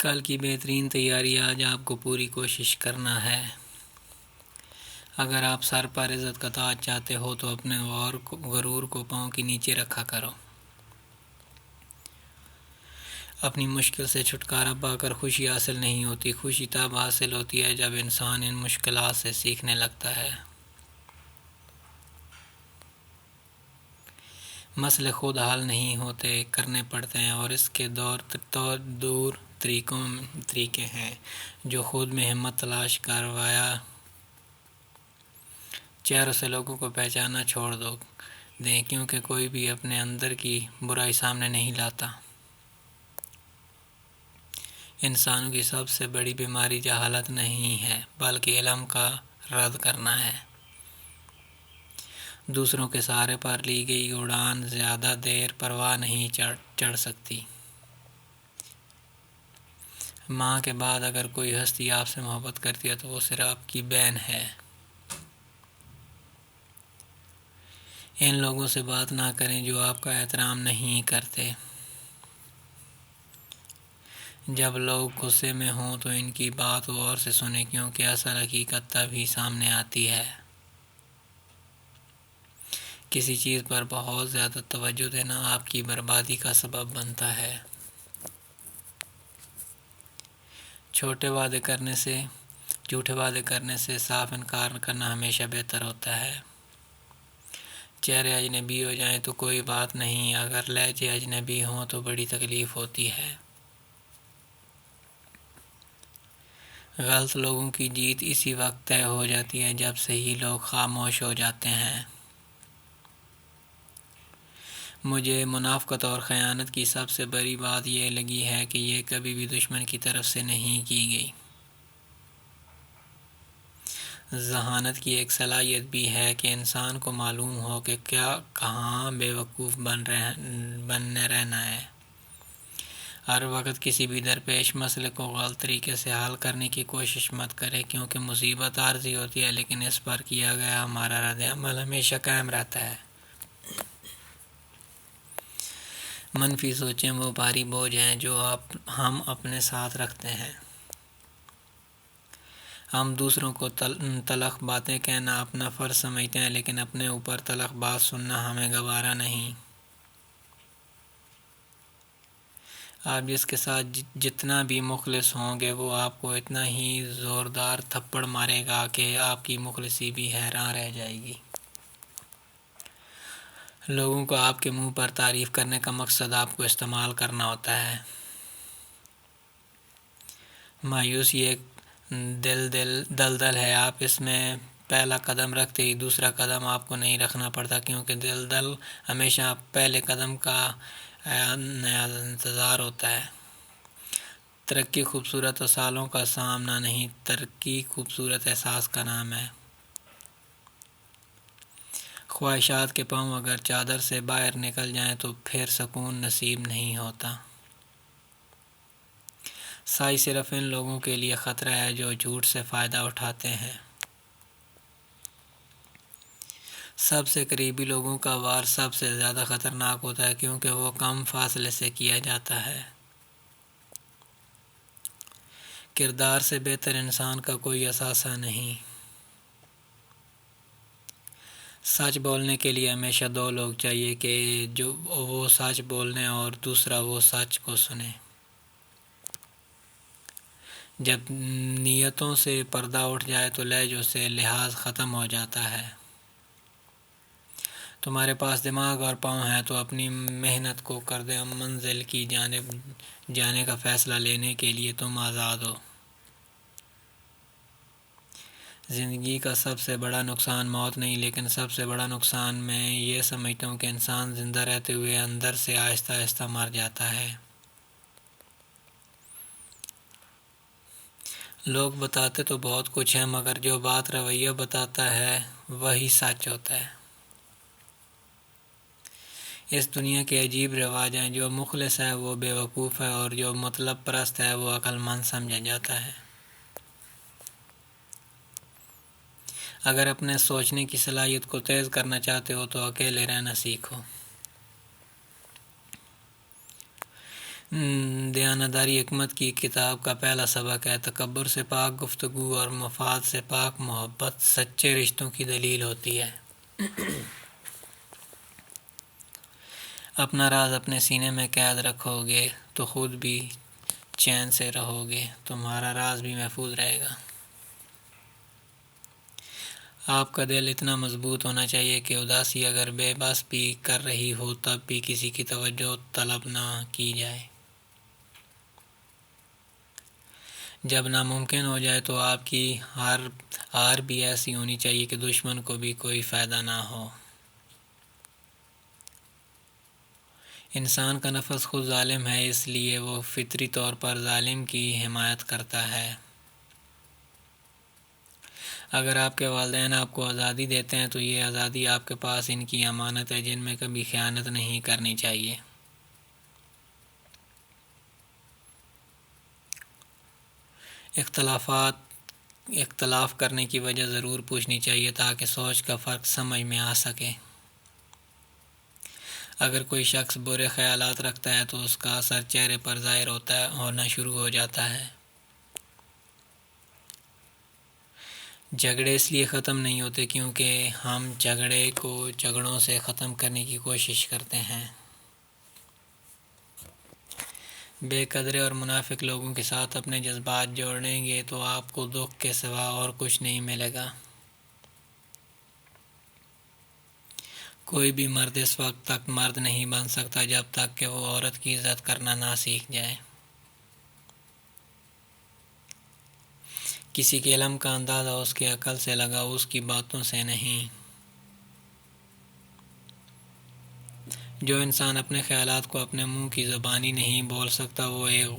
کل کی بہترین تیاری آج آپ کو پوری کوشش کرنا ہے۔ اگر آپ سر پر عزت کا تاج چاہتے ہو تو اپنے غرور کو پاؤں کے نیچے رکھا کرو۔ اپنی مشکل سے چھٹکارا پا کر خوشی حاصل نہیں ہوتی، خوشی تب حاصل ہوتی ہے جب انسان ان مشکلات سے سیکھنے لگتا ہے۔ مسئلے خود حل نہیں ہوتے، کرنے پڑتے ہیں، اور اس کے دور طریقے ہیں جو خود میں ہمت تلاش کروایا چہروں سے لوگوں کو پہچاننا چھوڑ دیں، کیونکہ کوئی بھی اپنے اندر کی برائی سامنے نہیں لاتا۔ انسانوں کی سب سے بڑی بیماری جہالت نہیں ہے بلکہ علم کا رد کرنا ہے۔ دوسروں کے سہارے پر لی گئی اڑان زیادہ دیر پرواہ نہیں چڑھ سکتی۔ ماں کے بعد اگر کوئی ہستی آپ سے محبت کرتی ہے تو وہ صرف آپ کی بہن ہے۔ ان لوگوں سے بات نہ کریں جو آپ کا احترام نہیں کرتے۔ جب لوگ غصے میں ہوں تو ان کی بات غور سے سنیں، کیونکہ اصل حقیقت تب ہی سامنے آتی ہے۔ کسی چیز پر بہت زیادہ توجہ دینا آپ کی بربادی کا سبب بنتا ہے۔ جھوٹے وعدے کرنے سے صاف انکار کرنا ہمیشہ بہتر ہوتا ہے۔ چہرے اجنبی ہو جائیں تو کوئی بات نہیں، اگر لہجے اجنبی ہوں تو بڑی تکلیف ہوتی ہے۔ غلط لوگوں کی جیت اسی وقت طے ہو جاتی ہے جب صحیح لوگ خاموش ہو جاتے ہیں۔ مجھے منافقت اور خیانت کی سب سے بڑی بات یہ لگی ہے کہ یہ کبھی بھی دشمن کی طرف سے نہیں کی گئی۔ ذہانت کی ایک صلاحیت بھی ہے کہ انسان کو معلوم ہو کہ کہاں بے وقوف بننے رہنا ہے۔ ہر وقت کسی بھی درپیش مسئلے کو غلط طریقے سے حل کرنے کی کوشش مت کرے، کیونکہ مصیبت عارضی ہوتی ہے لیکن اس پر کیا گیا ہمارا رد عمل ہمیشہ قائم رہتا ہے۔ منفی سوچیں وہ بھاری بوجھ ہیں جو ہم اپنے ساتھ رکھتے ہیں۔ ہم دوسروں کو تلخ باتیں کہنا اپنا فرض سمجھتے ہیں، لیکن اپنے اوپر تلخ بات سننا ہمیں گوارا نہیں۔ آپ جس کے ساتھ جتنا بھی مخلص ہوں گے وہ آپ کو اتنا ہی زوردار تھپڑ مارے گا کہ آپ کی مخلصی بھی حیران رہ جائے گی۔ لوگوں کو آپ کے منہ پر تعریف کرنے کا مقصد آپ کو استعمال کرنا ہوتا ہے۔ مایوسی ایک دلدل ہے، آپ اس میں پہلا قدم رکھتے ہی دوسرا قدم آپ کو نہیں رکھنا پڑتا، کیونکہ دلدل ہمیشہ پہلے قدم کا انتظار ہوتا ہے۔ ترقی خوبصورت اصالوں کا سامنا نہیں، ترقی خوبصورت احساس کا نام ہے۔ خواہشات کے پاؤں اگر چادر سے باہر نکل جائیں تو پھر سکون نصیب نہیں ہوتا۔ سچائی صرف ان لوگوں کے لیے خطرہ ہے جو جھوٹ سے فائدہ اٹھاتے ہیں۔ سب سے قریبی لوگوں کا وار سب سے زیادہ خطرناک ہوتا ہے، کیونکہ وہ کم فاصلے سے کیا جاتا ہے۔ کردار سے بہتر انسان کا کوئی اثاثہ نہیں۔ سچ بولنے کے لیے ہمیشہ دو لوگ چاہیے، کہ جو وہ سچ بولنے اور دوسرا وہ سچ کو سنے۔ جب نیتوں سے پردہ اٹھ جائے تو لہجوں سے لحاظ ختم ہو جاتا ہے۔ تمہارے پاس دماغ اور پاؤں ہیں تو اپنی محنت کو کر دیں، منزل کی جانب جانے کا فیصلہ لینے کے لیے تم آزاد ہو۔ زندگی کا سب سے بڑا نقصان موت نہیں، لیکن سب سے بڑا نقصان میں یہ سمجھتا ہوں کہ انسان زندہ رہتے ہوئے اندر سے آہستہ آہستہ مر جاتا ہے۔ لوگ بتاتے تو بہت کچھ ہیں، مگر جو بات رویہ بتاتا ہے وہی سچ ہوتا ہے۔ اس دنیا کے عجیب رواج ہیں، جو مخلص ہے وہ بے وقوف ہے اور جو مطلب پرست ہے وہ عقل مند سمجھا جاتا ہے۔ اگر اپنے سوچنے کی صلاحیت کو تیز کرنا چاہتے ہو تو اکیلے رہنا سیکھو۔ دیانتداری حکمت کی کتاب کا پہلا سبق ہے: تکبر سے پاک گفتگو اور مفاد سے پاک محبت سچے رشتوں کی دلیل ہوتی ہے۔ اپنا راز اپنے سینے میں قید رکھو گے تو خود بھی چین سے رہو گے، تمہارا راز بھی محفوظ رہے گا۔ آپ کا دل اتنا مضبوط ہونا چاہیے کہ اداسی اگر بے بس بھی کر رہی ہو تب بھی کسی کی توجہ طلب نہ کی جائے۔ جب ناممکن ہو جائے تو آپ کی ہار بھی ایسی ہونی چاہیے کہ دشمن کو بھی کوئی فائدہ نہ ہو۔ انسان کا نفس خود ظالم ہے، اس لیے وہ فطری طور پر ظالم کی حمایت کرتا ہے۔ اگر آپ کے والدین آپ کو آزادی دیتے ہیں تو یہ آزادی آپ کے پاس ان کی امانت ہے جن میں کبھی خیانت نہیں کرنی چاہیے۔ اختلاف کرنے کی وجہ ضرور پوچھنی چاہیے تاکہ سوچ کا فرق سمجھ میں آ سکے۔ اگر کوئی شخص برے خیالات رکھتا ہے تو اس کا اثر چہرے پر ظاہر ہونا شروع ہو جاتا ہے۔ جھگڑے اس لیے ختم نہیں ہوتے کیونکہ ہم جھگڑے کو جھگڑوں سے ختم کرنے کی کوشش کرتے ہیں۔ بے قدرے اور منافق لوگوں کے ساتھ اپنے جذبات جوڑیں گے تو آپ کو دکھ کے سوا اور کچھ نہیں ملے گا۔ کوئی بھی مرد اس وقت تک مرد نہیں بن سکتا جب تک کہ وہ عورت کی عزت کرنا نہ سیکھ جائے۔ کسی کے علم کا اندازہ اس کی عقل سے لگاؤ، اس کی باتوں سے نہیں۔ جو انسان اپنے خیالات کو اپنے منہ کی زبانی نہیں بول سکتا وہ ایک